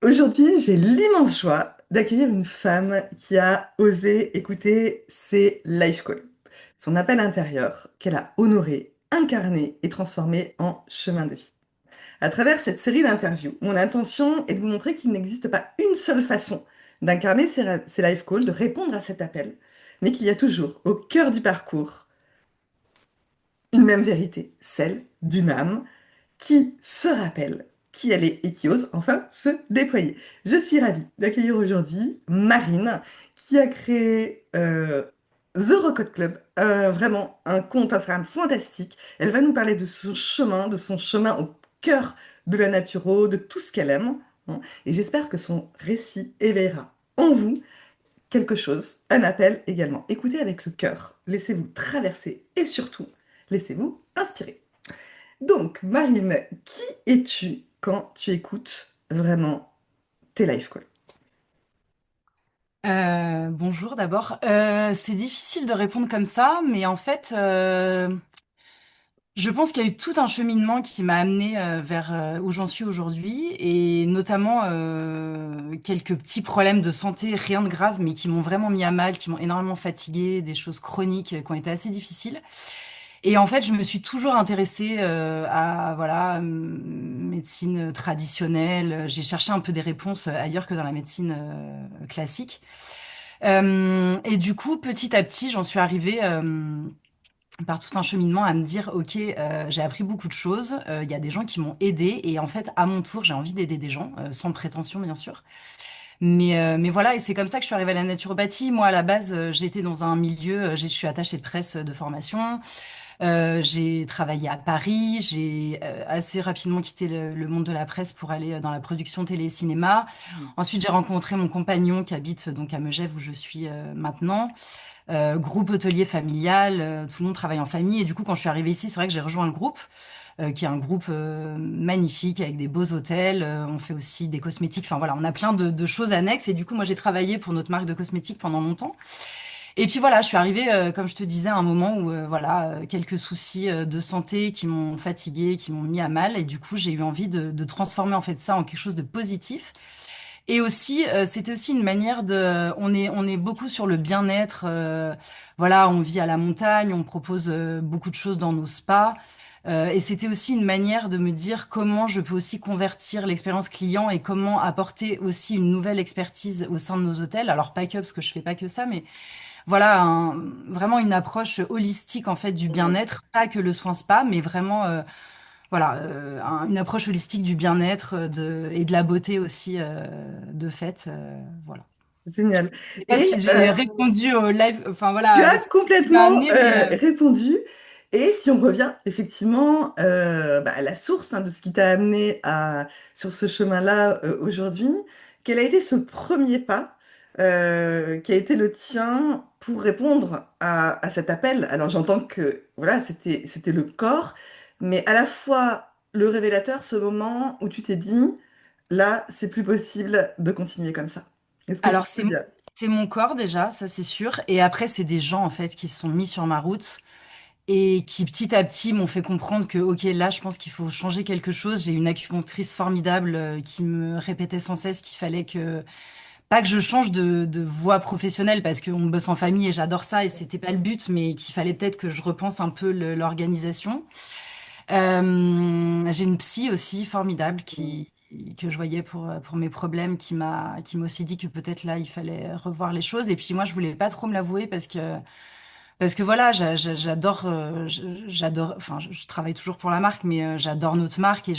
Aujourd'hui, j'ai l'immense joie d'accueillir une femme qui a osé écouter ses life calls, son appel intérieur qu'elle a honoré, incarné et transformé en chemin de vie. À travers cette série d'interviews, mon intention est de vous montrer qu'il n'existe pas une seule façon d'incarner ces life calls, de répondre à cet appel, mais qu'il y a toujours au cœur du parcours une même vérité, celle d'une âme qui se rappelle qui elle est et qui ose enfin se déployer. Je suis ravie d'accueillir aujourd'hui Marine, qui a créé The Rocotte Club, vraiment un compte Instagram fantastique. Elle va nous parler de son chemin au cœur de la naturo, de tout ce qu'elle aime, hein. Et j'espère que son récit éveillera en vous quelque chose, un appel également. Écoutez avec le cœur, laissez-vous traverser et surtout, laissez-vous inspirer. Donc, Marine, qui es-tu quand tu écoutes vraiment tes live calls? Bonjour d'abord. C'est difficile de répondre comme ça, mais en fait, je pense qu'il y a eu tout un cheminement qui m'a amené vers où j'en suis aujourd'hui, et notamment quelques petits problèmes de santé, rien de grave, mais qui m'ont vraiment mis à mal, qui m'ont énormément fatiguée, des choses chroniques qui ont été assez difficiles. Et en fait, je me suis toujours intéressée à voilà médecine traditionnelle. J'ai cherché un peu des réponses ailleurs que dans la médecine classique. Et du coup, petit à petit, j'en suis arrivée par tout un cheminement à me dire, ok, j'ai appris beaucoup de choses. Il y a des gens qui m'ont aidée et en fait, à mon tour, j'ai envie d'aider des gens, sans prétention bien sûr. Mais voilà, et c'est comme ça que je suis arrivée à la naturopathie. Moi, à la base, j'étais dans un milieu, je suis attachée de presse de formation. J'ai travaillé à Paris, j'ai assez rapidement quitté le monde de la presse pour aller dans la production télé et cinéma. Ensuite, j'ai rencontré mon compagnon qui habite donc à Megève où je suis maintenant. Groupe hôtelier familial, tout le monde travaille en famille. Et du coup, quand je suis arrivée ici, c'est vrai que j'ai rejoint le groupe, qui est un groupe magnifique avec des beaux hôtels. On fait aussi des cosmétiques. Enfin voilà, on a plein de choses annexes. Et du coup, moi, j'ai travaillé pour notre marque de cosmétiques pendant longtemps. Et puis voilà, je suis arrivée, comme je te disais, à un moment où voilà, quelques soucis de santé qui m'ont fatiguée, qui m'ont mis à mal, et du coup j'ai eu envie de transformer en fait ça en quelque chose de positif. Et aussi, c'était aussi une manière de, on est beaucoup sur le bien-être. Voilà, on vit à la montagne, on propose beaucoup de choses dans nos spas. Et c'était aussi une manière de me dire comment je peux aussi convertir l'expérience client et comment apporter aussi une nouvelle expertise au sein de nos hôtels. Alors pas que, parce que je fais pas que ça, mais voilà, vraiment une approche holistique en fait du Mhm. bien-être, pas que le soin spa, mais vraiment voilà, une approche holistique du bien-être et de la beauté aussi de fait, voilà. Génial. Je sais pas Et si j'ai répondu au live, enfin tu voilà, as ce qui m'a complètement amené, mais répondu. Et si on revient effectivement à la source, hein, de ce qui t'a amené sur ce chemin-là aujourd'hui, quel a été ce premier pas qui a été le tien pour répondre à cet appel? Alors j'entends que voilà, c'était le corps, mais à la fois le révélateur, ce moment où tu t'es dit, là, c'est plus possible de continuer comme ça. Est-ce que tu alors peux dire? c'est mon corps déjà, ça c'est sûr, et après c'est des gens en fait qui se sont mis sur ma route et qui petit à petit m'ont fait comprendre que, ok, là, je pense qu'il faut changer quelque chose. J'ai une acupunctrice formidable qui me répétait sans cesse qu'il fallait que, pas que je change de voie professionnelle parce qu'on bosse en famille et j'adore ça et c'était pas le but, mais qu'il fallait peut-être que je repense un peu l'organisation. J'ai une psy aussi formidable que je voyais pour mes problèmes, qui m'a aussi dit que peut-être là, il fallait revoir les choses. Et puis moi, je voulais pas trop me l'avouer parce que voilà, j'adore, j'adore, enfin, je travaille toujours pour la marque, mais j'adore notre marque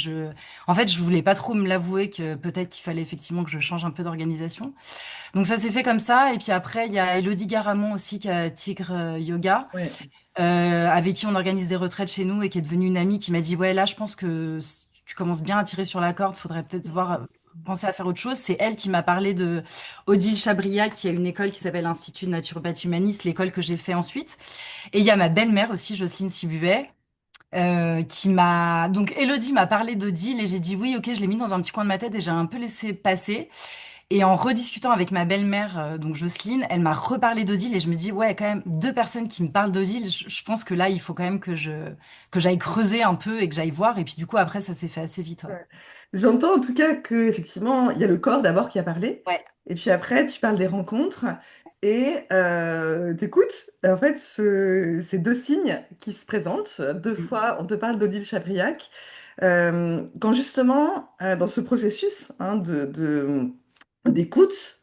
en fait, je voulais pas trop me l'avouer que peut-être qu'il fallait effectivement que je change un peu d'organisation. Donc ça s'est fait comme ça. Et puis après, il y a Elodie Garamond aussi qui a Tigre Yoga, Ouais. avec qui on organise des retraites chez nous et qui est devenue une amie qui m'a dit, ouais, là, je pense que tu commences bien à tirer sur la corde, faudrait peut-être voir, penser à faire autre chose. C'est elle qui m'a parlé de Odile Chabriac, qui a une école qui s'appelle l'Institut de naturopathie humaniste, l'école que j'ai fait ensuite. Et il y a ma belle-mère aussi, Jocelyne Sibuet, qui donc Elodie m'a parlé d'Odile et j'ai dit oui, ok, je l'ai mis dans un petit coin de ma tête et j'ai un peu laissé passer. Et en rediscutant avec ma belle-mère, donc Jocelyne, elle m'a reparlé d'Odile et je me dis, ouais, quand même, deux personnes qui me parlent d'Odile, je pense que là, il faut quand même que j'aille creuser un peu et que j'aille voir. Et puis du coup, après, ça s'est fait assez vite, ouais. Ouais. J'entends en tout cas que effectivement il y a le corps d'abord qui a parlé, Ouais. et puis après tu parles des rencontres et t'écoutes en fait ces deux signes qui se présentent. Deux fois on te parle d'Odile Chabriac. Quand justement dans ce processus d'écoute,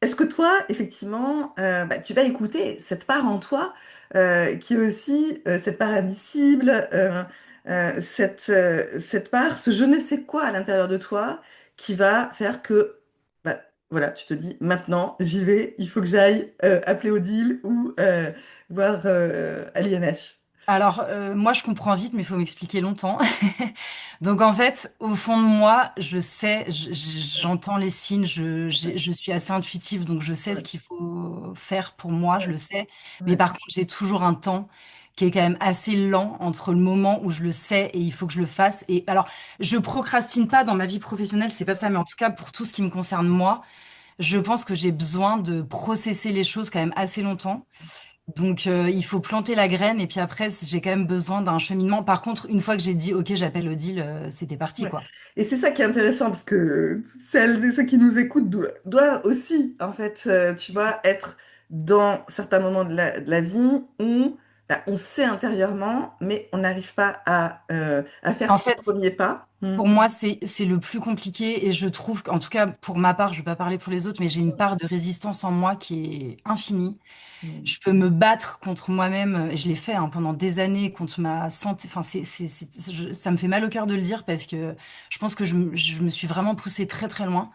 est-ce que toi, effectivement, bah, tu vas écouter cette part en toi qui est aussi cette part indicible, cette part, ce je ne sais quoi à l'intérieur de toi qui va faire que, bah, voilà, tu te dis maintenant, j'y vais, il faut que j'aille appeler Odile ou voir Ali NH. Alors, moi, je comprends vite, mais il faut m'expliquer longtemps. Donc, en fait, au fond de moi, je sais, j'entends les signes, je suis assez intuitive, donc je sais ce Ouais, qu'il faut faire pour moi, je ouais, le sais. Mais ouais, par contre, j'ai toujours un temps qui est quand même assez lent entre le moment où je le sais et il faut que je le fasse. Et alors, je procrastine pas dans ma vie professionnelle, c'est pas ça, mais en tout cas, pour tout ce qui me concerne moi, je pense que j'ai besoin de processer les choses quand même assez longtemps. Donc, il faut planter la graine et puis après, j'ai quand même besoin d'un cheminement. Par contre, une fois que j'ai dit, OK, j'appelle Odile, c'était parti, ouais. quoi. Et c'est ça qui est intéressant parce que celles et ceux qui nous écoutent doivent aussi, en fait, tu vois, être dans certains moments de la vie où bah, on sait intérieurement, mais on n'arrive pas à faire En ce fait, premier pas. pour moi, c'est le plus compliqué et je trouve qu'en tout cas, pour ma part, je vais pas parler pour les autres, mais j'ai une part de résistance en moi qui est infinie. Mm. Je peux me battre contre moi-même, et je l'ai fait hein, pendant des années, contre ma santé. Enfin, ça me fait mal au cœur de le dire parce que je pense que je me suis vraiment poussée très très loin.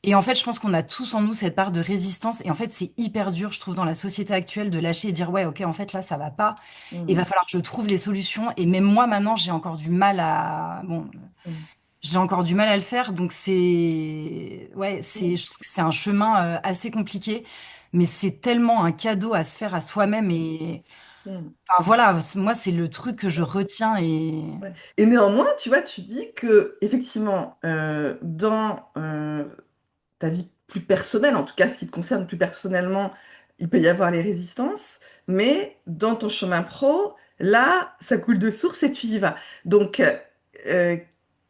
Et en fait, je pense qu'on a tous en nous cette part de résistance. Et en fait, c'est hyper dur, je trouve, dans la société actuelle de lâcher et dire, ouais, ok, en fait, là, ça va pas. Il va Mm. falloir que je trouve les solutions. Et même moi, maintenant, j'ai encore du mal à, bon, Mm. j'ai encore du mal à le faire. Donc Mm. je trouve que c'est un chemin assez compliqué. Mais c'est tellement un cadeau à se faire à soi-même. Et, Mm. enfin, voilà, moi, c'est le truc que je retiens et, Ouais. Et néanmoins, tu vois, tu dis que effectivement, dans ta vie plus personnelle, en tout cas ce qui te concerne plus personnellement, il peut y avoir les résistances, mais dans ton chemin pro, là, ça coule de source et tu y vas. Donc, euh,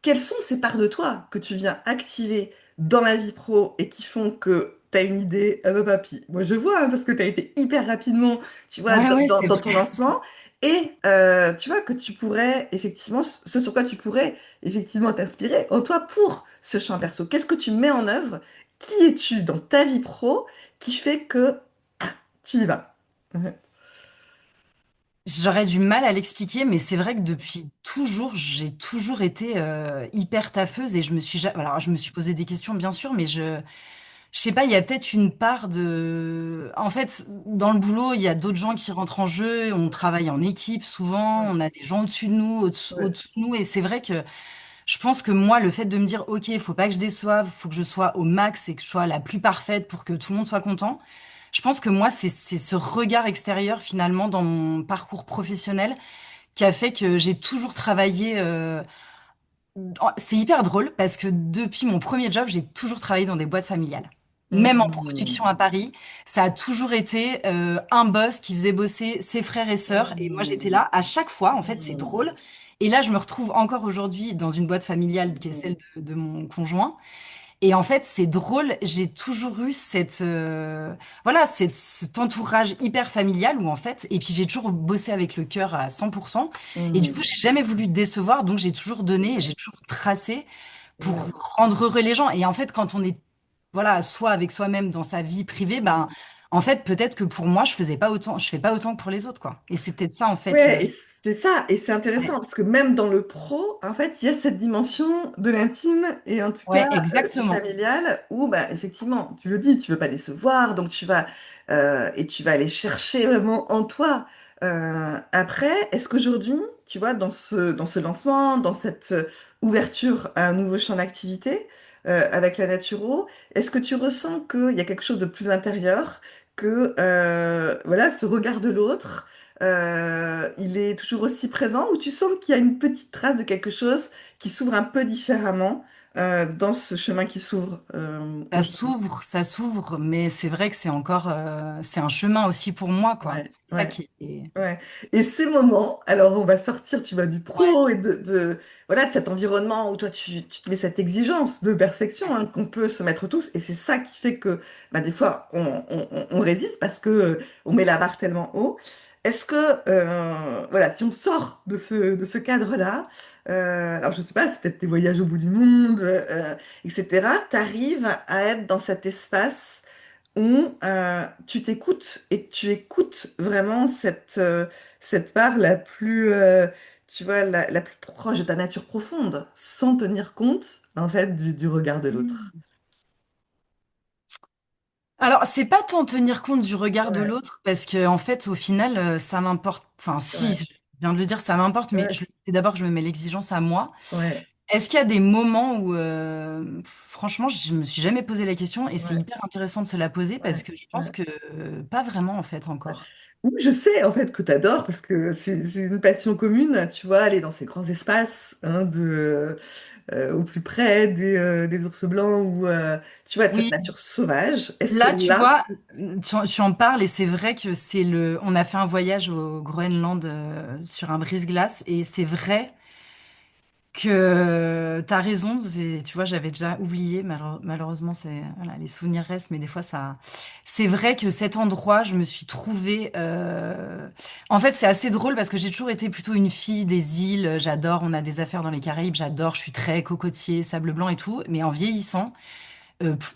quelles sont ces parts de toi que tu viens activer dans la vie pro et qui font que tu as une idée, papy. Moi, je vois, hein, parce que tu as été hyper rapidement, tu vois, ouais, ouais, c'est dans vrai. ton lancement. Et tu vois que tu pourrais, effectivement, ce sur quoi tu pourrais, effectivement, t'inspirer en toi pour ce champ perso. Qu'est-ce que tu mets en œuvre? Qui es-tu dans ta vie pro qui fait que tu y vas? Ouais. J'aurais du mal à l'expliquer, mais c'est vrai que depuis toujours, j'ai toujours été hyper taffeuse et alors je me suis posé des questions bien sûr, mais je sais pas, il y a peut-être une part en fait, dans le boulot, il y a d'autres gens qui rentrent en jeu, on travaille en équipe souvent, Ouais. on a des gens au-dessus de nous, Ouais. au-dessous de nous, et c'est vrai que je pense que moi, le fait de me dire, OK, il faut pas que je déçoive, faut que je sois au max et que je sois la plus parfaite pour que tout le monde soit content. Je pense que moi, c'est ce regard extérieur finalement dans mon parcours professionnel qui a fait que j'ai toujours travaillé. C'est hyper drôle parce que depuis mon premier job, j'ai toujours travaillé dans des boîtes familiales. Même en production à Mhm. Paris, ça a toujours été un boss qui faisait bosser ses frères et sœurs. Et moi, j'étais Mhm. là à chaque fois. En fait, c'est Mhm. drôle. Et là, je me retrouve encore aujourd'hui dans une boîte familiale qui est celle de mon conjoint. Et en fait, c'est drôle, j'ai toujours eu voilà, cet entourage hyper familial où en fait, et puis j'ai toujours bossé avec le cœur à 100%. Et du coup, Mhm. j'ai jamais voulu décevoir, donc j'ai toujours donné et j'ai toujours tracé pour Ouais. rendre heureux les gens. Et en fait, quand on est, voilà, soit avec soi-même dans sa vie privée, ben, en fait, peut-être que pour moi, je fais pas autant que pour les autres, quoi. Et c'est peut-être ça, en fait, Ouais, et c'est ça, et c'est intéressant ouais, parce que même dans le pro, en fait, il y a cette dimension de l'intime et en tout ouais, cas du exactement. familial où, bah, effectivement, tu le dis, tu veux pas décevoir, donc tu vas aller chercher vraiment en toi. Après, est-ce qu'aujourd'hui, tu vois, dans ce lancement, dans cette ouverture à un nouveau champ d'activité avec la naturo, est-ce que tu ressens qu'il y a quelque chose de plus intérieur que voilà, ce regard de l'autre? Il est toujours aussi présent ou tu sens qu'il y a une petite trace de quelque chose qui s'ouvre un peu différemment dans ce chemin qui s'ouvre aujourd'hui. Ça s'ouvre, mais c'est vrai que c'est encore, c'est un chemin aussi pour moi, quoi. Ouais, C'est ça ouais. qui est. Ouais. Et ces moments, alors on va sortir, tu vois, du Ouais. pro et voilà, de cet environnement où toi tu te mets cette exigence de perfection hein, qu'on peut se mettre tous. Et c'est ça qui fait que bah, des fois on résiste parce que on met la barre tellement haut. Est-ce que, voilà, si on sort de ce cadre-là, alors je sais pas, c'est peut-être tes voyages au bout du monde, etc., tu arrives à être dans cet espace où tu t'écoutes et tu écoutes vraiment cette part la plus, tu vois, la plus proche de ta nature profonde, sans tenir compte, en fait, du regard de l'autre. Alors, c'est pas tant tenir compte du regard de Ouais, l'autre, parce que en fait, au final, ça m'importe. Enfin, si, ouais, je viens de le dire, ça m'importe, mais ouais, c'est d'abord que je me mets l'exigence à moi. ouais, Est-ce qu'il y a des moments où, franchement, je me suis jamais posé la question, et c'est ouais, hyper intéressant de se la poser parce ouais, que je pense ouais. que pas vraiment en fait Ouais. encore. Oui, je sais en fait que tu adores parce que c'est une passion commune, tu vois, aller dans ces grands espaces hein, au plus près des ours blancs ou tu vois, de cette Oui, nature sauvage. Est-ce que là, tu là, vois, tu en parles et c'est vrai que c'est le. On a fait un voyage au Groenland sur un brise-glace et c'est vrai que t'as raison. Tu vois, j'avais déjà oublié. Malheureusement, voilà, les souvenirs restent, mais des fois ça. C'est vrai que cet endroit, je me suis trouvée. En fait, c'est assez drôle parce que j'ai toujours été plutôt une fille des îles. J'adore. On a des affaires dans les Caraïbes. J'adore. Je suis très cocotier, sable blanc et tout. Mais en vieillissant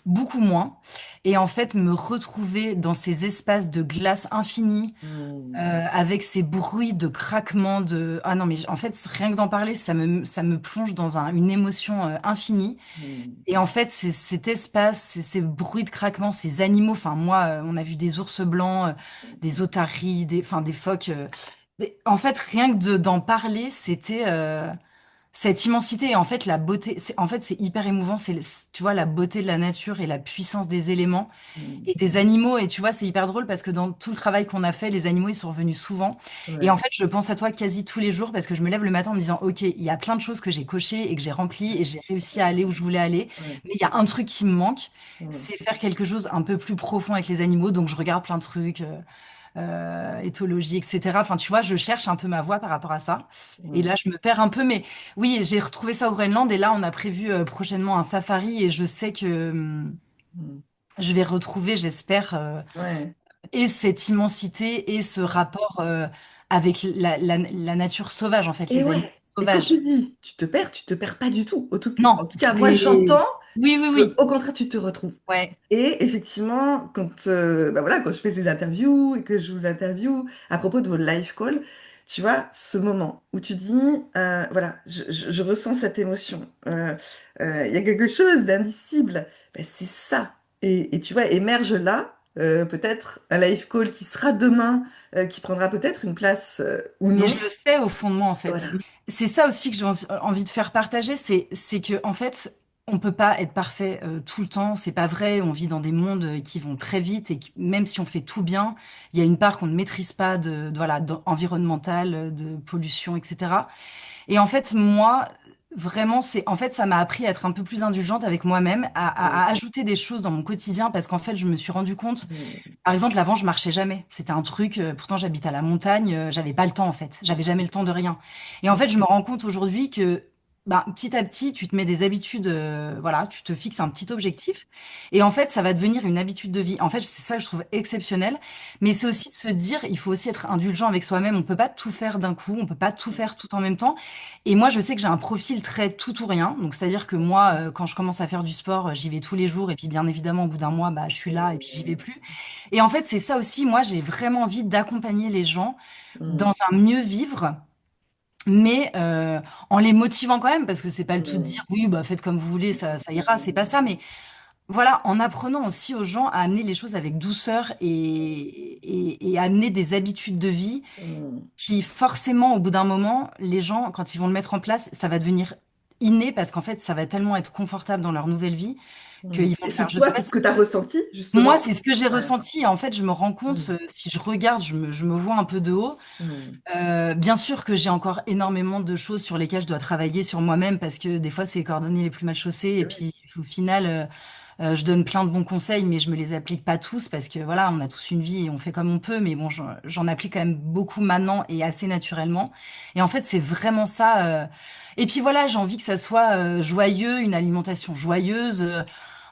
beaucoup moins. Et en fait, me retrouver dans ces espaces de glace infinie, hmm, avec ces bruits de craquement de... Ah non, mais en fait, rien que d'en parler, ça me plonge dans une émotion infinie. hmm, Et en fait, c'est cet espace, ces bruits de craquement, ces animaux, enfin moi, on a vu des ours blancs, des otaries, enfin des phoques. En fait, rien que d'en parler, c'était... cette immensité et en fait la beauté, c'est hyper émouvant, tu vois la beauté de la nature et la puissance des éléments hmm, et des animaux et tu vois c'est hyper drôle parce que dans tout le travail qu'on a fait, les animaux ils sont revenus souvent et en ouais, fait je pense à toi quasi tous les jours parce que je me lève le matin en me disant OK, il y a plein de choses que j'ai cochées et que j'ai remplies et j'ai réussi à aller où je voulais aller, ouais, mais il y a un truc qui me manque, hmm, c'est faire quelque chose un peu plus profond avec les animaux donc je regarde plein de trucs. Éthologie, etc. Enfin, tu vois, je cherche un peu ma voie par rapport à ça. Et hmm, là, je me perds un peu, mais oui, j'ai retrouvé ça au Groenland. Et là, on a prévu prochainement un safari. Et je sais que hmm, je vais retrouver, j'espère, ouais. et cette immensité et ce rapport avec la nature sauvage, en fait, Et les animaux ouais, et quand sauvages. tu dis tu te perds pas du tout. En Non, tout cas, moi c'est... j'entends Oui, oui, que, oui. au contraire, tu te retrouves. Ouais. Et effectivement, bah voilà, quand je fais ces interviews et que je vous interviewe à propos de vos live calls, tu vois, ce moment où tu dis, voilà, je ressens cette émotion. Il y a quelque chose d'indicible. Ben, c'est ça. Et tu vois, émerge là, peut-être un live call qui sera demain, qui prendra peut-être une place ou Mais non. je le sais au fond de moi, en fait. Voilà. C'est ça aussi que j'ai envie de faire partager, c'est que, en fait, on peut pas être parfait tout le temps. C'est pas vrai. On vit dans des mondes qui vont très vite et même si on fait tout bien, il y a une part qu'on ne maîtrise pas voilà, environnementale, de pollution, etc. Et en fait, moi, vraiment, en fait, ça m'a appris à être un peu plus indulgente avec moi-même, à ajouter des choses dans mon quotidien parce qu'en fait, je me suis rendu compte Mm, par exemple, avant, je marchais jamais. C'était un truc, pourtant j'habite à la montagne, j'avais pas le temps en fait. J'avais jamais le temps de rien. Et en fait, je me rends compte aujourd'hui que bah, petit à petit, tu te mets des habitudes, voilà, tu te fixes un petit objectif. Et en fait, ça va devenir une habitude de vie. En fait, c'est ça que je trouve exceptionnel. Mais c'est aussi de se dire, il faut aussi être indulgent avec soi-même. On peut pas tout faire d'un coup, on peut pas tout faire tout en même temps. Et moi, je sais que j'ai un profil très tout ou rien. Donc, c'est-à-dire que moi, quand je commence à faire du sport, j'y vais tous les jours. Et puis, bien évidemment, au bout d'un mois, bah, je suis là et puis j'y vais plus. Et en fait, c'est ça aussi, moi, j'ai vraiment envie d'accompagner les gens mm, dans un mieux vivre, mais en les motivant quand même, parce que c'est pas le tout de mm, dire, oui, bah faites comme vous voulez, ça ira, c'est pas ça, mais voilà, en apprenant aussi aux gens à amener les choses avec douceur et à amener des habitudes de vie mm, qui, forcément, au bout d'un moment, les gens, quand ils vont le mettre en place, ça va devenir inné parce qu'en fait, ça va tellement être confortable dans leur nouvelle vie qu'ils vont Et le c'est faire. Je toi, sais c'est pas ce si que tu as ressenti, moi, justement? c'est ce que j'ai Ouais. ressenti. Et en fait, je me rends compte, Mm. si je regarde, je me vois un peu de haut. Mm. Bien sûr que j'ai encore énormément de choses sur lesquelles je dois travailler sur moi-même parce que des fois, c'est les cordonniers les plus mal chaussés. Et Eh oui. puis, au final, je donne plein de bons conseils, mais je me les applique pas tous parce que voilà, on a tous une vie et on fait comme on peut. Mais bon, j'en applique quand même beaucoup maintenant et assez naturellement. Et en fait, c'est vraiment ça. Et puis voilà, j'ai envie que ça soit joyeux, une alimentation joyeuse.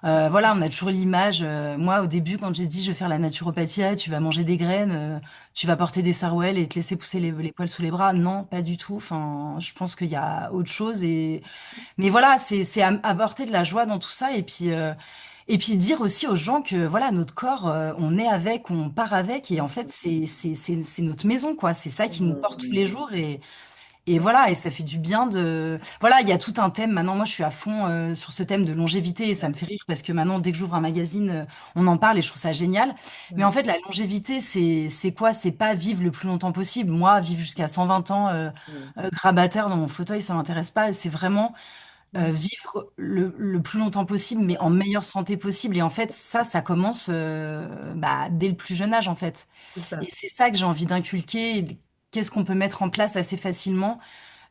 Voilà, on a toujours l'image. Moi, au début, quand j'ai dit je vais faire la naturopathie, ah, tu vas manger des graines, tu vas porter des sarouels et te laisser pousser les poils sous les bras. Non, pas du tout. Enfin, je pense qu'il y a autre chose. Mais voilà, c'est apporter de la joie dans tout ça et puis dire aussi aux gens que voilà, notre corps, on est avec, on part avec et en fait, c'est notre maison, quoi. C'est ça qui nous porte tous les Mm. jours et voilà, et ça fait du bien de... Voilà, il y a tout un thème. Maintenant, moi, je suis à fond sur ce thème de longévité et ça me Ouais. fait rire parce que maintenant, dès que j'ouvre un magazine, on en parle et je trouve ça génial. Mais en Ouais. fait, la longévité, c'est quoi? C'est pas vivre le plus longtemps possible. Moi, vivre jusqu'à 120 ans Mm. grabataire dans mon fauteuil, ça m'intéresse pas. C'est vraiment Mm. vivre le plus longtemps possible, mais en Ouais. meilleure santé possible. Et en fait, ça commence bah, dès le plus jeune âge, en fait. C'est Et ça. c'est ça que j'ai envie d'inculquer. Qu'est-ce qu'on peut mettre en place assez facilement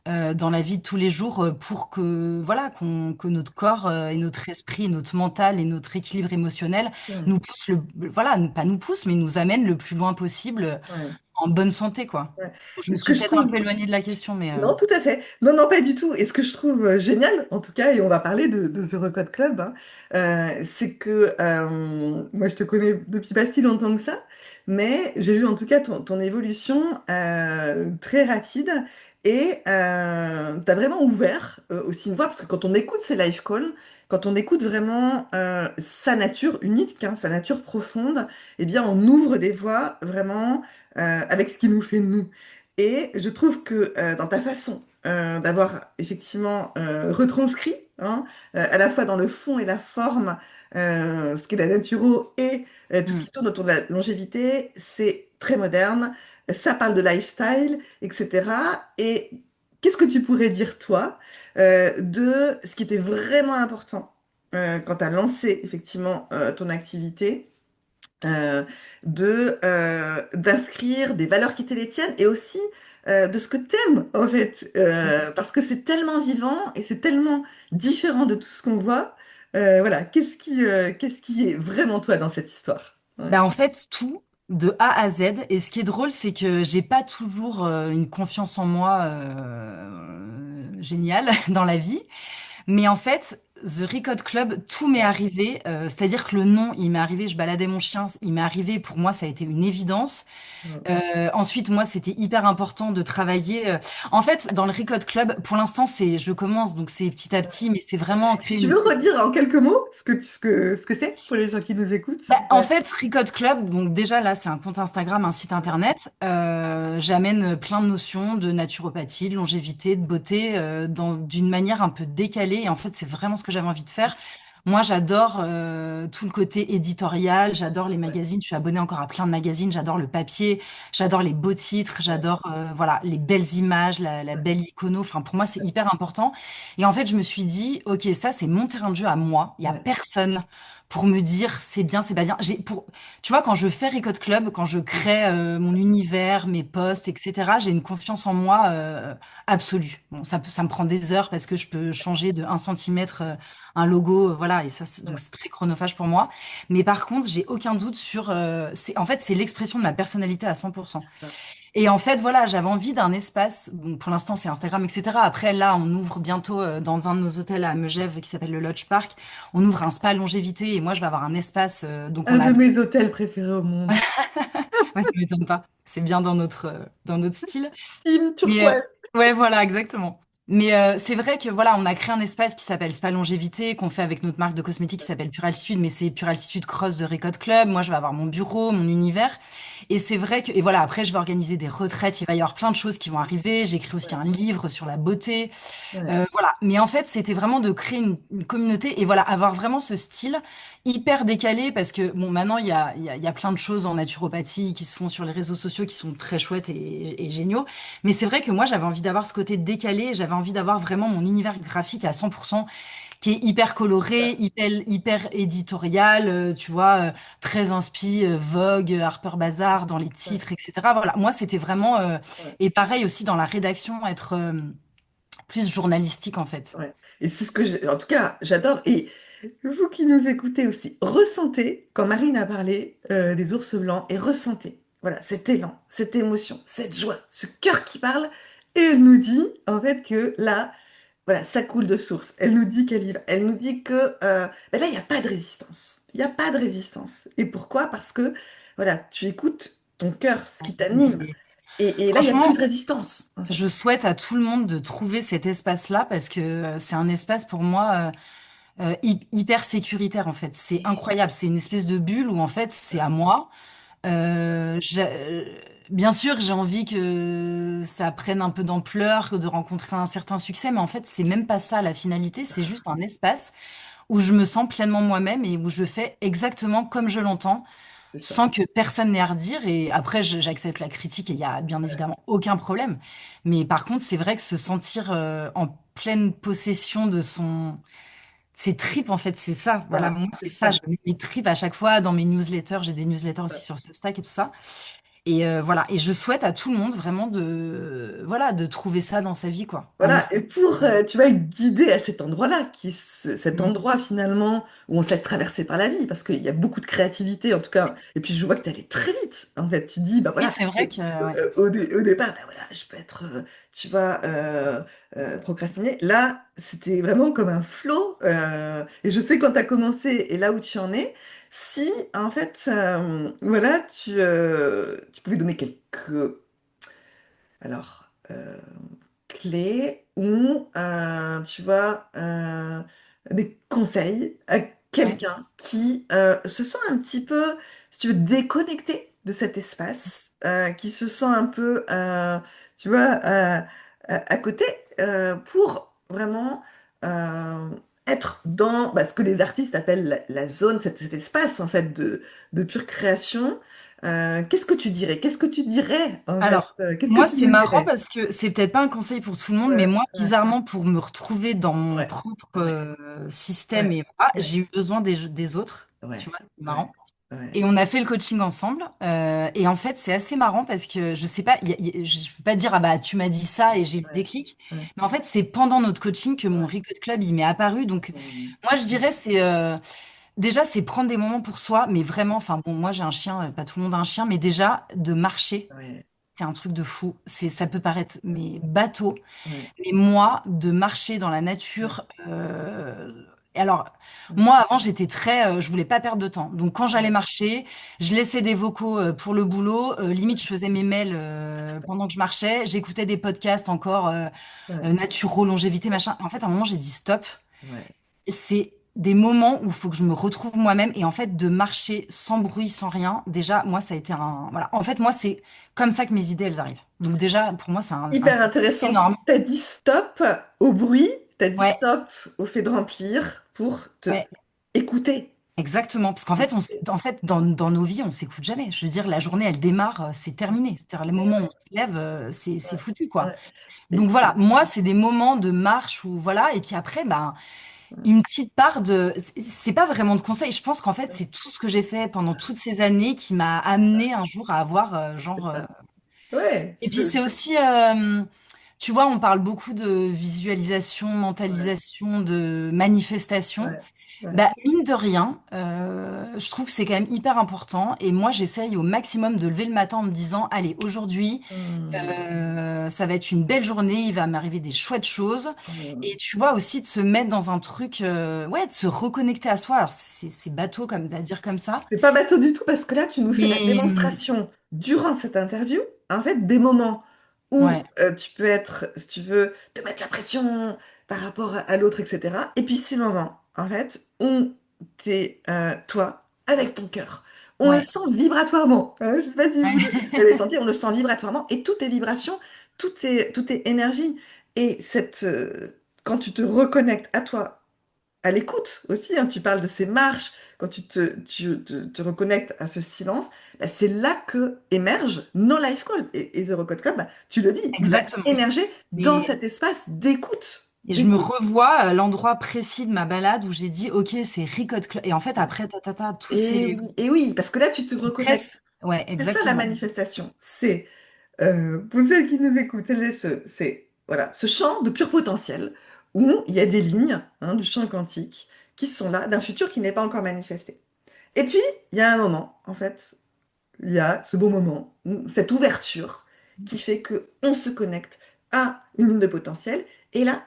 dans la vie de tous les jours pour que voilà que notre corps et notre esprit, et notre mental et notre équilibre émotionnel Ouais. nous poussent voilà pas nous poussent mais nous amènent le plus loin possible Ouais. en bonne santé quoi. Ouais. Je Et me ce que suis je peut-être un trouve peu éloignée de la question mais Non, tout à fait. Non, non, pas du tout. Et ce que je trouve génial, en tout cas, et on va parler de The Record Club, hein, c'est que moi, je te connais depuis pas si longtemps que ça, mais j'ai vu en tout cas ton évolution très rapide et tu as vraiment ouvert aussi une voie, parce que quand on écoute ces live calls, quand on écoute vraiment sa nature unique, hein, sa nature profonde, eh bien, on ouvre des voies vraiment avec ce qui nous fait nous. Et je trouve que dans ta façon d'avoir effectivement retranscrit, hein, à la fois dans le fond et la forme, ce qu'est la naturo et tout ce mm. qui tourne autour de la longévité, c'est très moderne, ça parle de lifestyle, etc. Et qu'est-ce que tu pourrais dire, toi, de ce qui était vraiment important quand tu as lancé effectivement ton activité? D'inscrire des valeurs qui étaient les tiennes et aussi de ce que t'aimes en fait parce que c'est tellement vivant et c'est tellement différent de tout ce qu'on voit. Voilà, qu'est-ce qui est vraiment toi dans cette histoire? Ouais. Bah en fait tout de A à Z et ce qui est drôle c'est que j'ai pas toujours une confiance en moi géniale dans la vie. Mais en fait, The Record Club, tout m'est arrivé. C'est-à-dire que le nom, il m'est arrivé, je baladais mon chien, il m'est arrivé, pour moi, ça a été une évidence. Ouais. Ensuite, moi, c'était hyper important de travailler. En fait, dans le Record Club, pour l'instant, je commence, donc c'est petit à petit, mais c'est vraiment Si créer tu une... veux redire en quelques mots ce que c'est pour les gens qui nous écoutent. Bah, en Ouais. fait, Record Club, donc déjà là, c'est un compte Instagram, un site internet. J'amène plein de notions de naturopathie, de longévité, de beauté, d'une manière un peu décalée. Et en fait, c'est vraiment ce que j'avais envie de faire. Moi, j'adore tout le côté éditorial, j'adore les Ouais. magazines. Je suis abonnée encore à plein de magazines. J'adore le papier, j'adore les beaux titres, Ouais. j'adore voilà les belles images, la Ouais. belle icono. Enfin, pour moi, c'est hyper important. Et en fait, je me suis dit, ok, ça, c'est mon terrain de jeu à moi. Il y a Ouais. personne pour me dire c'est bien, c'est pas bien. Tu vois, quand je fais Record Club, quand je crée mon univers, mes posts, etc., j'ai une confiance en moi absolue. Bon, ça me prend des heures parce que je peux changer de 1 centimètre un logo, voilà, et ça, donc Ouais. c'est très chronophage pour moi. Mais par contre, j'ai aucun doute sur, en fait, c'est l'expression de ma personnalité à 100%. Et en fait, voilà, j'avais envie d'un espace. Bon, pour l'instant, c'est Instagram, etc. Après, là, on ouvre bientôt dans un de nos hôtels à Megève qui s'appelle le Lodge Park. On ouvre un spa longévité et moi, je vais avoir un espace. Donc, on Un l'a. de mes hôtels préférés au monde. Ouais, ça m'étonne pas. C'est bien dans notre style. Team Mais turquoise. ouais, voilà, exactement. Mais c'est vrai que voilà, on a créé un espace qui s'appelle Spa Longévité, qu'on fait avec notre marque de cosmétiques qui s'appelle Pure Altitude, mais c'est Pure Altitude Cross de Record Club. Moi, je vais avoir mon bureau, mon univers. Et c'est vrai que, et voilà, après, je vais organiser des retraites. Il va y avoir plein de choses qui vont arriver. J'écris aussi Ouais. un livre sur la beauté. Ouais. Voilà. Mais en fait, c'était vraiment de créer une communauté et voilà, avoir vraiment ce style hyper décalé parce que, bon, maintenant, il y a plein de choses en naturopathie qui se font sur les réseaux sociaux qui sont très chouettes et géniaux. Mais c'est vrai que moi, j'avais envie d'avoir ce côté décalé. J'avais envie d'avoir vraiment mon univers graphique à 100%, qui est hyper coloré, hyper éditorial, tu vois, très inspi, Vogue, Harper Bazaar dans les Ouais, titres, etc. Voilà, moi c'était vraiment, ouais, et pareil aussi dans la rédaction, être plus journalistique en fait. ouais. Et c'est ce que en tout cas, j'adore. Et vous qui nous écoutez aussi, ressentez, quand Marine a parlé des ours blancs, et ressentez, voilà, cet élan, cette émotion, cette joie, ce cœur qui parle. Et elle nous dit, en fait, que là, voilà, ça coule de source. Elle nous dit qu'elle y va. Elle nous dit que ben là, il n'y a pas de résistance. Il n'y a pas de résistance. Et pourquoi? Parce que, voilà, tu écoutes ton cœur, ce qui Mais t'anime. Et là, il n'y a plus de franchement, résistance, en je fait. souhaite à tout le monde de trouver cet espace-là parce que c'est un espace pour moi hyper sécuritaire en fait. C'est incroyable, c'est une espèce de bulle où en fait c'est à moi. Bien sûr, j'ai envie que ça prenne un peu d'ampleur, de rencontrer un certain succès, mais en fait, c'est même pas ça la finalité, c'est juste un espace où je me sens pleinement moi-même et où je fais exactement comme je l'entends, C'est ça. sans que personne n'ait à redire. Et après, j'accepte la critique et il y a bien évidemment aucun problème. Mais par contre, c'est vrai que se sentir en pleine possession de son... Ses tripes, en fait, c'est ça. Voilà, Voilà, moi, c'est c'est ça. Je ça. mets mes tripes à chaque fois dans mes newsletters. J'ai des newsletters aussi sur Substack et tout ça. Et voilà. Et je souhaite à tout le monde vraiment de, voilà, de trouver ça dans sa vie, quoi. Un Voilà, espace. et pour, tu vas être guidé à cet endroit-là, cet Mm. endroit finalement où on se laisse traverser par la vie, parce qu'il y a beaucoup de créativité en tout cas, et puis je vois que tu allais très vite, en fait, tu dis, bah Oui, voilà, c'est vrai que, ouais. au départ, bah voilà, je peux être, tu vas procrastiner, là, c'était vraiment comme un flow, et je sais quand tu as commencé et là où tu en es, si en fait, voilà, tu pouvais donner quelques alors, clés ou, tu vois, des conseils à Ouais. quelqu'un qui se sent un petit peu, si tu veux, déconnecté de cet espace, qui se sent un peu, tu vois, à côté, pour vraiment euh, être dans bah, ce que les artistes appellent la zone, cet espace en fait de pure création. Qu'est-ce que tu dirais? Qu'est-ce que tu dirais en fait? Alors, Qu'est-ce que moi, tu c'est nous marrant dirais? parce que c'est peut-être pas un conseil pour tout le monde, mais Ouais, moi, ouais, bizarrement, pour me retrouver dans mon ouais, propre ouais, système ouais, et voilà, ouais, j'ai eu besoin des autres. Tu ouais, vois, c'est ouais, marrant. ouais, Et on a fait le coaching ensemble. Et en fait, c'est assez marrant parce que je sais pas, je peux pas dire, ah bah, tu m'as dit ça et j'ai eu le ouais, déclic. ouais, Mais en fait, c'est pendant notre coaching que mon ouais. Recode Club, il m'est apparu. Donc, Mm, moi, je mm, dirais, déjà, c'est prendre des moments pour soi, mais vraiment, enfin, bon, moi, j'ai un chien, pas tout le monde a un chien, mais déjà, de marcher. ouais, C'est un truc de fou. Ça peut paraître mais bateau, ouais, mais moi, de marcher dans la ouais, nature. Et alors, mm, moi, avant, j'étais très, je voulais pas perdre de temps. Donc, quand j'allais ouais, marcher, je laissais des vocaux pour le boulot. Limite, je faisais mes mails pendant que je marchais. J'écoutais des podcasts encore, ouais, naturo, longévité, machin. En fait, à un moment, j'ai dit stop. ouais. C'est des moments où il faut que je me retrouve moi-même et en fait de marcher sans bruit, sans rien. Déjà, moi, ça a été un voilà. En fait, moi, c'est comme ça que mes idées elles arrivent. Donc déjà, pour moi, c'est un Hyper truc intéressant. énorme. T'as dit stop au bruit, t'as dit Ouais, stop au fait de remplir pour te ouais, écouter. exactement. Parce qu'en fait, Écouter. en fait, dans nos vies, on s'écoute jamais. Je veux dire, la journée, elle démarre, c'est terminé. C'est-à-dire, les Eh moments où ouais, on se lève, c'est ouais, foutu, quoi. ouais. Donc Et, voilà, moi, c'est des moments de marche où voilà. Et puis après, ben une petite part de... C'est pas vraiment de conseils. Je pense qu'en fait, c'est tout ce que j'ai fait pendant toutes ces années qui m'a amené un jour à avoir c'est genre... ça. Ouais, Et puis c'est aussi... tu vois, on parle beaucoup de visualisation, ouais, mentalisation, de manifestation. ouais, ouais. Bah, mine de rien, je trouve que c'est quand même hyper important. Et moi, j'essaye au maximum de lever le matin en me disant, allez, aujourd'hui, Hmm, ça va être une belle journée, il va m'arriver des chouettes choses. Et hmm. tu vois aussi de se mettre dans un truc, ouais, de se reconnecter à soi. Alors c'est bateau comme à dire comme ça, C'est pas bateau du tout parce que là, tu nous fais la mais démonstration durant cette interview, en fait, des moments où ouais, tu peux être, si tu veux, te mettre la pression par rapport à l'autre, etc. Et puis ces moments, en fait, où t'es toi avec ton cœur. On le ouais, sent vibratoirement. Je sais pas si vous l'avez ouais, senti, on le sent vibratoirement et tout est vibration, tout est énergie. Et quand tu te reconnectes à toi à l'écoute aussi, hein. Tu parles de ces marches, quand tu te reconnectes à ce silence, bah, c'est là que émerge No Life Call. Et The Recode Club, bah, tu le dis, il va Exactement. émerger dans Et, cet espace d'écoute. et je me D'écoute. revois à l'endroit précis de ma balade où j'ai dit, OK, c'est Ricotte Club. Et en fait, après, tous ces Et oui, parce que là, tu te qui reconnectes. pressent. Ouais, C'est ça la exactement. manifestation. C'est, pour celles qui nous écoutent, c'est voilà, ce champ de pur potentiel où il y a des lignes, hein, du champ quantique qui sont là, d'un futur qui n'est pas encore manifesté. Et puis, il y a un moment, en fait, il y a ce beau moment, cette ouverture qui fait que on se connecte à une ligne de potentiel, et là,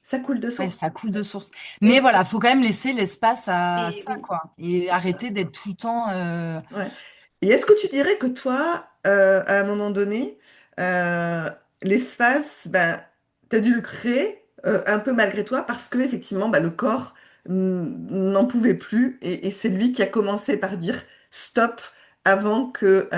ça coule de Ouais, source. ça coule de source. Mais Et, voilà, faut quand même laisser l'espace à et ça, oui, quoi. Et c'est ça. arrêter d'être tout le temps. Ouais. Et est-ce que tu dirais que toi, à un moment donné, euh, l'espace, ben, tu as dû le créer un peu malgré toi parce que effectivement, ben, le corps n'en pouvait plus et c'est lui qui a commencé par dire stop avant que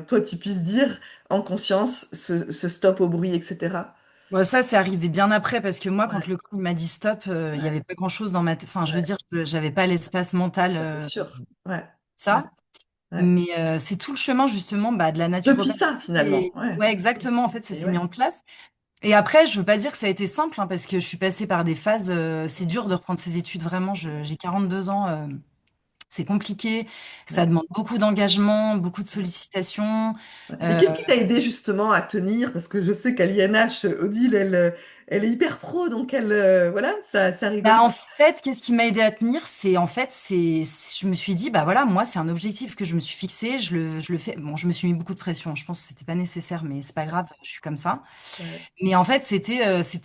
toi tu puisses dire en conscience ce stop au bruit, etc. Bon, ça, c'est arrivé bien après parce que moi, quand Ouais, le corps il m'a dit stop, il y ouais, avait pas grand-chose dans ma tête. Enfin, je veux ouais, dire, j'avais pas l'espace mental, ça, c'est sûr. Ouais, ouais, ça. ouais. Mais c'est tout le chemin justement bah, de la Depuis naturopathie. ça, finalement. Ouais, Ouais, exactement. En fait, ça et s'est mis ouais, en place. Et après, je veux pas dire que ça a été simple, hein, parce que je suis passée par des phases. C'est dur de reprendre ses études, vraiment. J'ai 42 ans. C'est compliqué. Ça ouais. demande beaucoup d'engagement, beaucoup de Ouais. sollicitations. Ouais. Et Euh, qu'est-ce qui t'a aidé justement à tenir? Parce que je sais qu'à l'INH, Odile, elle est hyper pro, donc elle, voilà, ça rigole Bah, en pas. fait, qu'est-ce qui m'a aidé à tenir? C'est en fait, je me suis dit, bah voilà, moi, c'est un objectif que je me suis fixé, je le fais. Bon, je me suis mis beaucoup de pression. Je pense que c'était pas nécessaire, mais c'est pas grave, je suis comme ça. Ouais, Mais en fait, c'était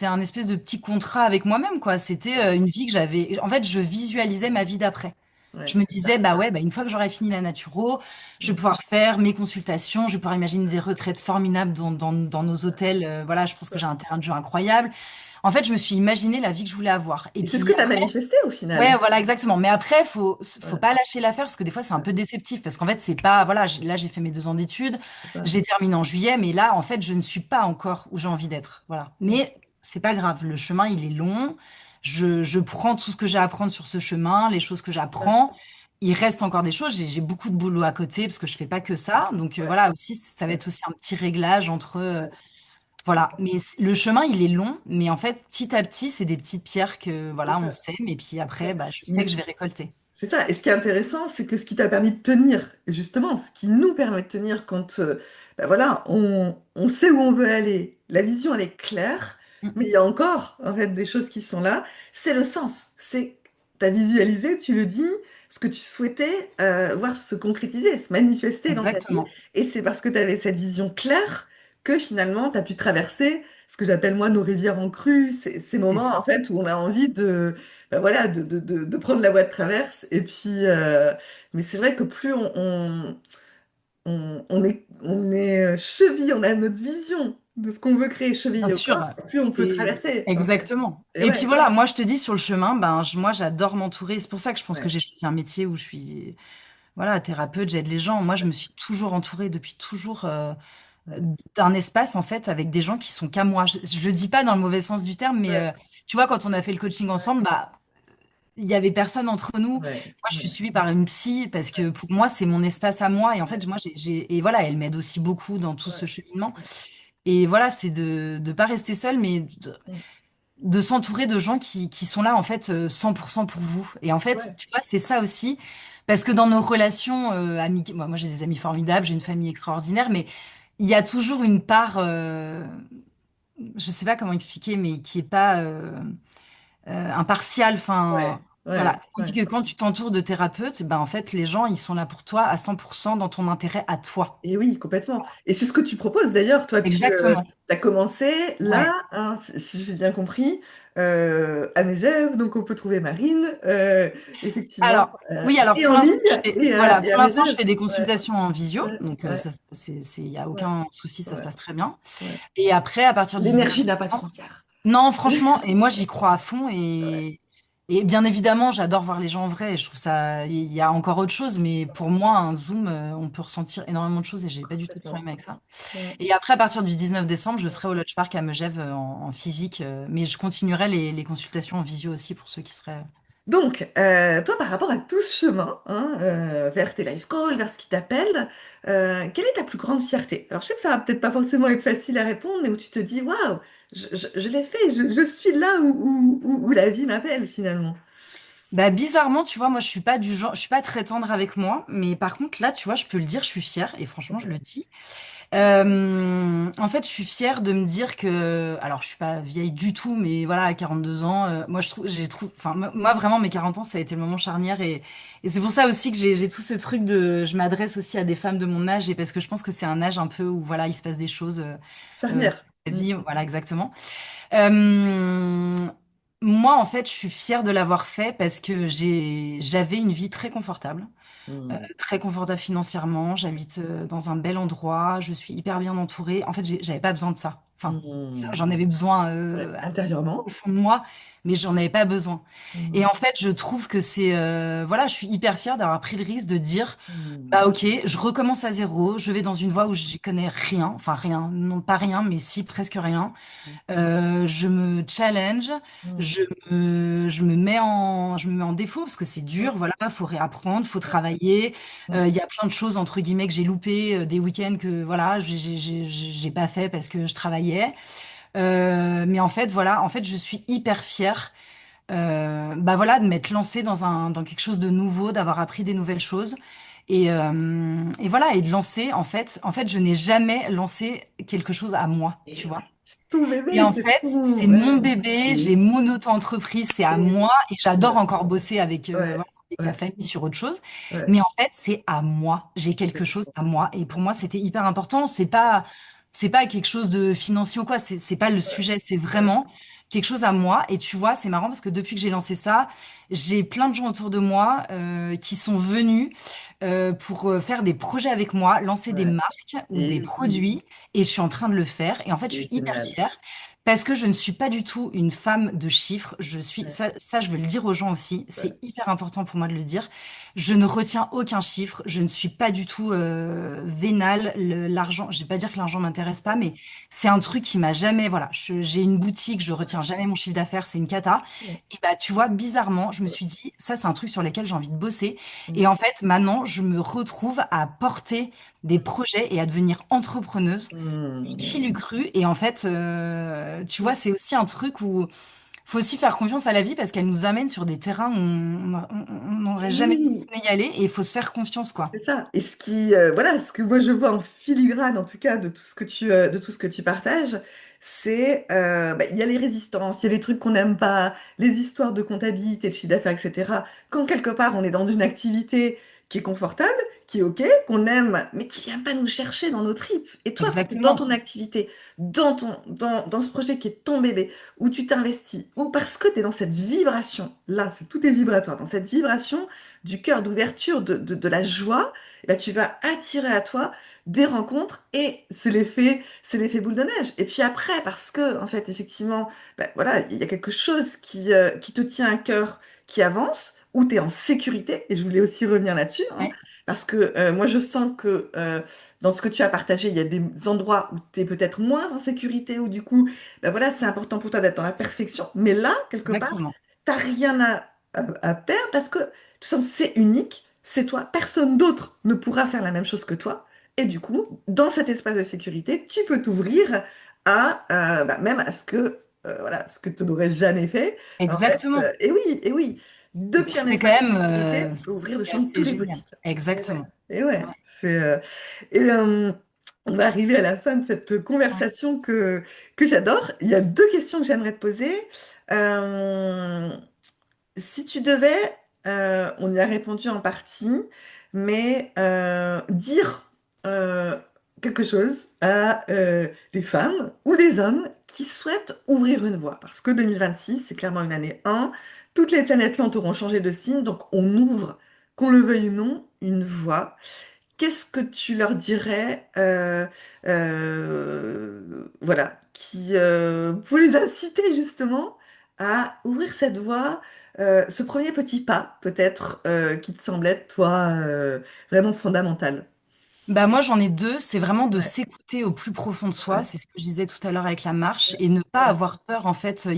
un espèce de petit contrat avec moi-même, quoi. C'était ouais, une vie que j'avais. En fait, je visualisais ma vie d'après. Je ouais, me c'est disais, ça. bah ouais, bah une fois que j'aurai fini la naturo, je vais Mm. pouvoir faire mes consultations, je vais pouvoir imaginer des retraites formidables dans nos Ouais, hôtels. Voilà, je pense c'est que j'ai ça. un terrain de jeu incroyable. En fait, je me suis imaginé la vie que je voulais avoir. Et Et c'est ce puis que tu as manifesté au ouais, final. voilà, exactement. Mais après, faut Ouais, pas lâcher l'affaire parce que des fois, c'est un ouais, peu déceptif parce qu'en fait, c'est pas, voilà, là, j'ai fait mes 2 ans d'études, c'est ça. j'ai terminé en juillet, mais là, en fait, je ne suis pas encore où j'ai envie d'être. Voilà. Mm. Mais c'est pas grave. Le chemin, il est long. Je prends tout ce que j'ai à apprendre sur ce chemin, les choses que Ouais, j'apprends. Il reste encore des choses. J'ai beaucoup de boulot à côté parce que je fais pas que ça. Donc, ouais, voilà, aussi, ça va ouais, être aussi un petit réglage entre, ouais. voilà, mais le chemin, il est long, mais en fait, petit à petit, c'est des petites pierres que, C'est voilà, on ça. sème, et puis après, Ouais. bah, je sais que Mais je vais récolter. c'est ça. Et ce qui est intéressant, c'est que ce qui t'a permis de tenir, et justement, ce qui nous permet de tenir quand, ben voilà, on sait où on veut aller, la vision, elle est claire, Mm. mais il y a encore, en fait, des choses qui sont là, c'est le sens. C'est, t'as visualisé, tu le dis, ce que tu souhaitais voir se concrétiser, se manifester dans ta vie, Exactement. et c'est parce que tu avais cette vision claire que finalement, tu as pu traverser ce que j'appelle moi nos rivières en crue, ces C'est moments, en ça. fait, où on a envie de ben voilà, de prendre la voie de traverse. Et puis, mais c'est vrai que plus on est cheville, on a notre vision de ce qu'on veut créer Bien cheville au sûr. corps, plus on peut Et traverser, en fait. exactement. Et Et puis ouais, voilà, moi, je te dis, sur le chemin, ben, moi, j'adore m'entourer. C'est pour ça que je pense que ouais, j'ai choisi un métier où je suis, voilà, thérapeute, j'aide les gens. Moi, je me suis toujours entourée depuis toujours, ouais, d'un espace, en fait, avec des gens qui sont qu'à moi. Je le dis pas dans le mauvais sens du terme, mais ouais, tu vois, quand on a fait le coaching ouais, ensemble, bah, il y avait personne entre nous. ouais, Moi, je suis ouais, suivie par une psy parce que ouais, pour moi, c'est mon espace à moi. Et en fait, ouais, moi, et voilà, elle m'aide aussi beaucoup dans tout ce ouais, cheminement. ouais, Et voilà, c'est de pas rester seul, mais mm, de s'entourer de gens qui sont là, en fait, 100% pour vous. Et en fait, ouais, tu vois, c'est ça aussi. Parce que dans nos relations amicales, moi, j'ai des amis formidables, j'ai une famille extraordinaire, mais il y a toujours une part, je sais pas comment expliquer, mais qui est pas, impartial. Enfin, ouais, ouais, voilà. Tandis ouais. que quand tu t'entoures de thérapeutes, ben en fait, les gens, ils sont là pour toi à 100% dans ton intérêt à toi. Et oui, complètement. Et c'est ce que tu proposes d'ailleurs. Toi, tu Exactement. as commencé là, Ouais. hein, si j'ai bien compris, à Megève, donc on peut trouver Marine, effectivement, Alors, oui, alors et pour en ligne, l'instant, et pour à l'instant, je Megève. fais des Ouais, consultations en visio, ouais, donc ouais, ça, il y a ouais, aucun souci, ça se ouais, passe très bien. ouais. Et après, à partir du 19 L'énergie n'a pas de décembre, frontières. non, franchement, et moi, j'y crois à fond, Ouais, et bien évidemment, j'adore voir les gens en vrai. Je trouve ça, il y a encore autre chose, mais pour moi, un Zoom, on peut ressentir énormément de choses et j'ai pas du tout de complètement. problème avec ça. Ouais, Et après, à partir du 19 décembre, je serai au Lodge Park à Megève en physique, mais je continuerai les consultations en visio aussi pour ceux qui seraient. Donc, toi, par rapport à tout ce chemin, hein, vers tes life goals, vers ce qui t'appelle, quelle est ta plus grande fierté? Alors, je sais que ça va peut-être pas forcément être facile à répondre, mais où tu te dis, waouh, je l'ai fait, je suis là où la vie m'appelle finalement. Bah bizarrement, tu vois, moi je suis pas du genre, je suis pas très tendre avec moi, mais par contre là, tu vois, je peux le dire, je suis fière et franchement, je le dis. En fait, je suis fière de me dire que, alors je suis pas vieille du tout, mais voilà, à 42 ans, moi je trouve, enfin moi vraiment mes 40 ans, ça a été le moment charnière et c'est pour ça aussi que j'ai tout ce truc de, je m'adresse aussi à des femmes de mon âge et parce que je pense que c'est un âge un peu où voilà, il se passe des choses, Charnière. la Mm. vie, voilà exactement. Euh, Moi, en fait, je suis fière de l'avoir fait parce que j'avais une vie Mm. très confortable financièrement. J'habite dans un bel endroit. Je suis hyper bien entourée. En fait, j'avais pas besoin de ça. Enfin, Mm. j'en avais besoin Ouais, intérieurement. au fond de moi, mais j'en avais pas besoin. Et Mm. en fait, je trouve que c'est, voilà, je suis hyper fière d'avoir pris le risque de dire, Mm. bah ok, je recommence à zéro. Je vais dans une voie où j'y connais rien. Enfin, rien. Non, pas rien, mais si, presque rien. Je me challenge, Mm. je me mets en défaut parce que c'est dur, Mm. voilà, faut réapprendre, faut travailler. Mm. Il y a plein de choses entre guillemets que j'ai loupées, des week-ends que voilà, j'ai pas fait parce que je travaillais. Mais en fait, voilà, en fait, je suis hyper fière, bah voilà, de m'être lancée dans quelque chose de nouveau, d'avoir appris des nouvelles choses. Et voilà, et de lancer, en fait, je n'ai jamais lancé quelque chose à moi, Et tu ouais, vois. c'est ton Et bébé, en c'est fait, ton. c'est mon Ouais. bébé, Et j'ai oui, mon auto-entreprise, c'est à et moi oui. et j'adore Ouais, encore bosser ouais, voilà, avec la ouais, famille sur autre chose. ouais. Mais en fait, c'est à moi. J'ai quelque chose à moi. Et pour moi, c'était hyper important. C'est pas quelque chose de financier ou quoi. C'est pas le Ouais, sujet. C'est ouais, vraiment quelque chose à moi. Et tu vois, c'est marrant parce que depuis que j'ai lancé ça, j'ai plein de gens autour de moi qui sont venus pour faire des projets avec moi, lancer des ouais. marques ou Et des oui, produits. Et je suis en train de le faire. Et en fait, je suis c'est hyper génial. fière parce que je ne suis pas du tout une femme de chiffres. Ouais, Ça, je veux le dire aux gens aussi. ouais, C'est hyper important pour moi de le dire. Je ne retiens aucun chiffre. Je ne suis pas du tout vénale. L'argent, je vais pas dire que l'argent m'intéresse pas, mais c'est un truc qui m'a jamais. Voilà, j'ai une boutique, je retiens jamais mon chiffre d'affaires. C'est une cata. ouais, Et bah, tu vois, bizarrement, je me ouais, suis dit, ça, c'est un truc sur lequel j'ai envie de bosser. mm, Et en fait, maintenant, je me retrouve à porter des projets et à devenir entrepreneuse. Qui mm. l'eût cru? Et en fait, tu vois, c'est aussi un truc où faut aussi faire confiance à la vie parce qu'elle nous amène sur des terrains où on n'aurait Et jamais oui, imaginé y aller et il faut se faire confiance, quoi. c'est ça. Et ce qui, voilà, ce que moi je vois en filigrane, en tout cas, de tout ce que de tout ce que tu partages, c'est, bah, il y a les résistances, il y a les trucs qu'on n'aime pas, les histoires de comptabilité, de chiffre d'affaires, etc. Quand quelque part on est dans une activité qui est confortable, qui est OK, qu'on aime, mais qui vient pas nous chercher dans nos tripes. Et toi, dans Exactement. ton activité, dans ce projet qui est ton bébé, où tu t'investis, ou parce que tu es dans cette vibration, là, c'est tout est vibratoire, dans cette vibration du cœur, d'ouverture, de la joie, eh ben, tu vas attirer à toi des rencontres et c'est l'effet boule de neige. Et puis après, parce que, en fait, effectivement, ben, voilà, il y a quelque chose qui te tient à cœur, qui avance, où tu es en sécurité, et je voulais aussi revenir là-dessus, hein, Ouais, parce que moi, je sens que dans ce que tu as partagé, il y a des endroits où tu es peut-être moins en sécurité, où du coup, ben voilà, c'est important pour toi d'être dans la perfection, mais là, quelque part, exactement. t'as rien à perdre parce que tout ça, c'est unique, c'est toi, personne d'autre ne pourra faire la même chose que toi. Et du coup, dans cet espace de sécurité, tu peux t'ouvrir à bah, même à ce que voilà, ce que tu n'aurais jamais fait. En fait, Exactement. et oui, Donc depuis un c'est quand espace de même, sécurité, on peut ouvrir le champ de tous assez les génial. possibles. Exactement. Et Ouais, ouais, c'est et on va arriver à la fin de cette ouais. conversation que j'adore. Il y a deux questions que j'aimerais te poser. Euh, Si tu devais, on y a répondu en partie, mais dire quelque chose à des femmes ou des hommes qui souhaitent ouvrir une voie, parce que 2026, c'est clairement une année 1, toutes les planètes lentes auront changé de signe, donc on ouvre, qu'on le veuille ou non, une voie. Qu'est-ce que tu leur dirais, voilà, pour les inciter justement à ouvrir cette voie, ce premier petit pas, peut-être, qui te semble être, toi, vraiment fondamental. Bah moi j'en ai deux, c'est vraiment de Ouais, s'écouter au plus profond de soi, ouais, c'est ce que je disais tout à l'heure avec la marche ouais, et ne pas ouais, avoir peur en fait.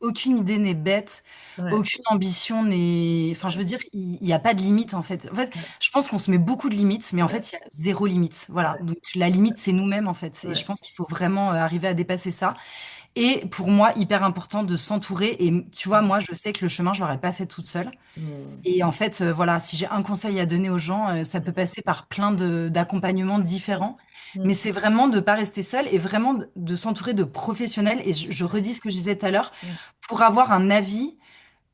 aucune idée n'est bête, Ouais, aucune ambition n'est. Enfin, je veux dire, il n'y a pas de limite en fait. En fait, ouais, je pense qu'on se met beaucoup de limites, mais en ouais, fait, il y a zéro limite. Voilà. ouais, Donc la limite, c'est nous-mêmes en fait. Et je ouais. pense qu'il faut vraiment arriver à dépasser ça. Et pour moi, hyper important de s'entourer. Et tu vois, moi, je sais que le chemin, je l'aurais pas fait toute seule. Mm, Et en fait, voilà, si j'ai un conseil à donner aux gens, ça peut passer par plein d'accompagnements différents, mais mm, c'est vraiment de pas rester seul et vraiment de s'entourer de professionnels. Et je redis ce que je disais tout à l'heure, mm. pour avoir un avis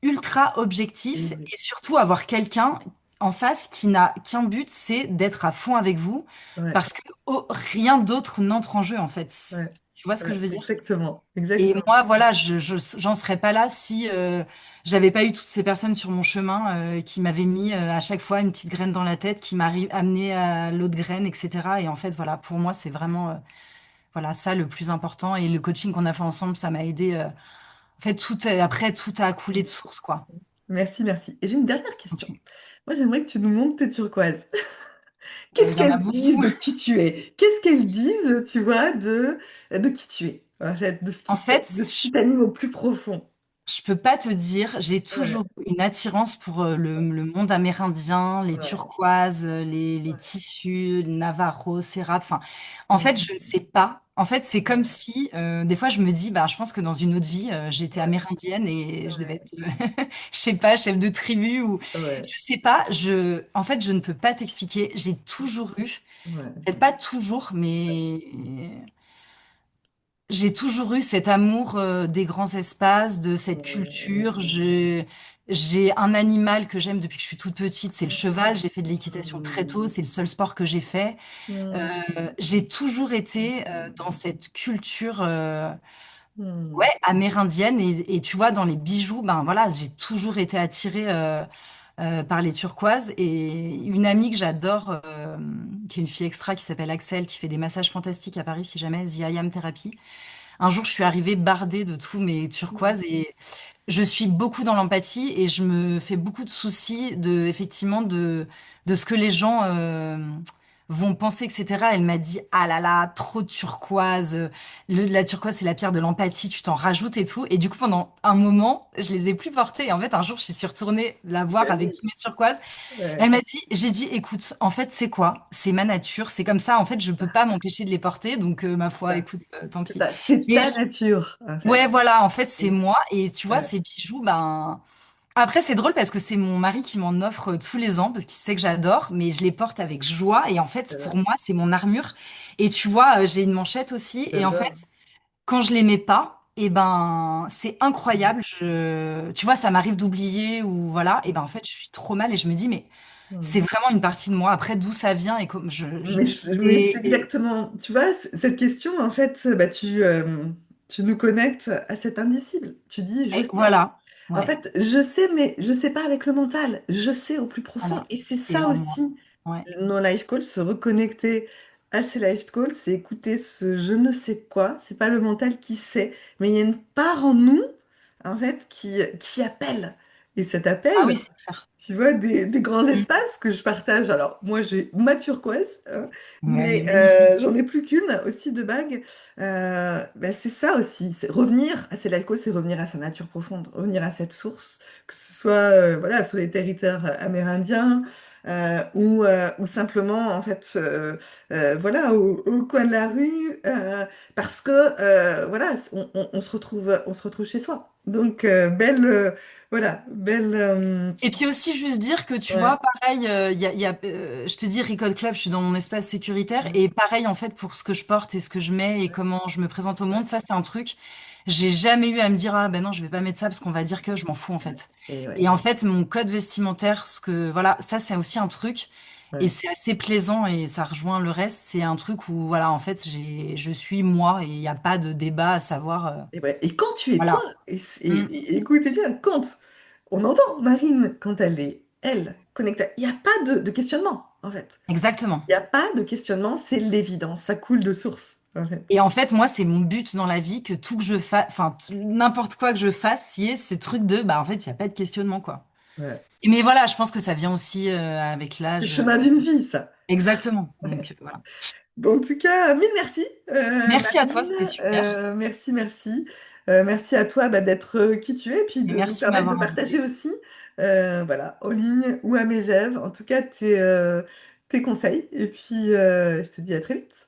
ultra Oui, objectif oui. et surtout avoir quelqu'un en face qui n'a qu'un but, c'est d'être à fond avec vous, Ouais, parce que oh, rien d'autre n'entre en jeu en fait. ouais, Tu vois ce que ouais, je veux dire? exactement, Et exactement. moi, voilà, j'en serais pas là si j'avais pas eu toutes ces personnes sur mon chemin qui m'avaient mis à chaque fois une petite graine dans la tête, qui m'arrive amené à l'autre graine, etc. Et en fait, voilà, pour moi, c'est vraiment voilà ça le plus important. Et le coaching qu'on a fait ensemble, ça m'a aidé. En fait, après, tout a coulé de Mm. source, quoi. Merci, merci. Et j'ai une dernière question. Moi, j'aimerais que tu nous montres tes turquoises. Il Qu'est-ce y en a qu'elles disent beaucoup. de qui tu es? Qu'est-ce qu'elles disent, tu vois, de qui tu es? En fait, En fait, de ce qui t'anime au plus profond. je peux pas te dire, j'ai Ouais, toujours eu une attirance pour le monde amérindien, les ouais, turquoises, les ouais. tissus, le Navarro, Sérap. Enfin, en fait, Mm, je ne sais pas. En fait, c'est comme ouais, si, des fois, je me dis, bah, je pense que dans une autre vie, j'étais ouais, amérindienne et je devais ouais, être, je sais pas, chef de tribu ou, ouais, je sais pas. En fait, je ne peux pas t'expliquer. J'ai toujours eu, ouais, peut-être pas toujours, mais j'ai toujours eu cet amour des grands espaces, de cette culture. J'ai un animal que j'aime depuis que je suis toute petite, c'est le cheval. J'ai fait de l'équitation très tôt, c'est le seul sport que j'ai fait. mm, J'ai toujours été dans cette culture ouais, mm, amérindienne et tu vois, dans les bijoux, ben voilà, j'ai toujours été attirée par les turquoises et une amie que j'adore, qui est une fille extra qui s'appelle Axel, qui fait des massages fantastiques à Paris, si jamais, The I Am Therapy. Un jour, je suis arrivée bardée de tous mes mm, turquoises et je suis beaucoup dans l'empathie et je me fais beaucoup de soucis de, effectivement, de ce que les gens vont penser, etc. Elle m'a dit, ah là là, trop de turquoise. La turquoise, c'est la pierre de l'empathie, tu t'en rajoutes et tout. Et du coup, pendant un moment, je les ai plus portées. Et en fait, un jour, je suis retournée la voir avec tous mes turquoises. ouais. Elle m'a dit, j'ai dit, écoute, en fait, c'est quoi? C'est ma nature, c'est comme ça. En fait, je peux pas m'empêcher de les porter, donc ma foi, écoute, tant pis. C'est Mais ta nature, en ouais, fait. voilà, en fait, c'est moi. Et tu vois, Ouais, ces bijoux, ben. Après, c'est drôle parce que c'est mon mari qui m'en offre tous les ans parce qu'il sait que j'adore, mais je les porte avec joie. Et en fait, pour ouais, moi, c'est mon armure. Et tu vois, j'ai une manchette aussi. Et en fait, j'adore. quand je les mets pas, et ben, c'est incroyable. Tu vois, ça m'arrive d'oublier ou voilà. Et ben, en fait, je suis trop mal et je me dis, mais c'est Mm. vraiment une partie de moi. Après, d'où ça vient et comme Mais c'est exactement, tu vois, cette question, en fait, bah, tu nous connectes à cet indicible. Tu dis, je et sais. voilà. En Ouais, fait, je sais, mais je sais pas avec le mental. Je sais au plus profond. voilà. Et c'est C'est ça en moi. aussi, Ouais. nos life calls, se reconnecter à ces life calls, c'est écouter ce je ne sais quoi. C'est pas le mental qui sait, mais il y a une part en nous, en fait, qui appelle. Et cet Ah oui, appel, c'est clair. tu vois, des grands Mm. espaces que je partage. Alors, moi, j'ai ma turquoise, hein, Ouais, elle est mais magnifique. j'en ai plus qu'une aussi de bague. Ben, c'est ça aussi. C'est revenir à cet alcool, c'est revenir à sa nature profonde, revenir à cette source, que ce soit voilà, sur les territoires amérindiens. Ou simplement en fait voilà au coin de la rue parce que voilà on se retrouve chez soi donc belle voilà, belle. Et puis aussi juste dire que tu Ouais. vois, pareil, je te dis Record Club, je suis dans mon espace sécuritaire et pareil en fait pour ce que je porte et ce que je mets et comment je me présente au monde, ça c'est un truc, j'ai jamais eu à me dire ah ben non je vais pas mettre ça parce qu'on va dire que je m'en fous en fait. Et Et ouais. en fait mon code vestimentaire, ce que voilà, ça c'est aussi un truc et Ouais. c'est assez plaisant et ça rejoint le reste, c'est un truc où voilà en fait je suis moi et il n'y a pas de débat à savoir Et ouais. Et quand tu es toi, voilà. Mm. et écoutez bien, quand on entend Marine, quand elle est, elle, connectée, il n'y a pas de questionnement, en fait. Exactement. Il n'y a pas de questionnement, c'est l'évidence, ça coule de source, en fait. Et en fait, moi, c'est mon but dans la vie que tout que je fasse, enfin, n'importe quoi que je fasse, s'il y ait ces trucs de, bah, en fait, il n'y a pas de questionnement, quoi. Ouais. Et mais voilà, je pense que ça vient aussi avec C'est le l'âge. chemin d'une vie, ça. Exactement. Ouais. Donc, voilà. Bon, en tout cas, mille merci, Merci à toi, Marine. c'était super. Merci, merci. Merci à toi d'être qui tu es, puis Et de nous merci de permettre de m'avoir partager invité. aussi, voilà, en ligne ou à Megève, en tout cas tes conseils. Et puis, je te dis à très vite.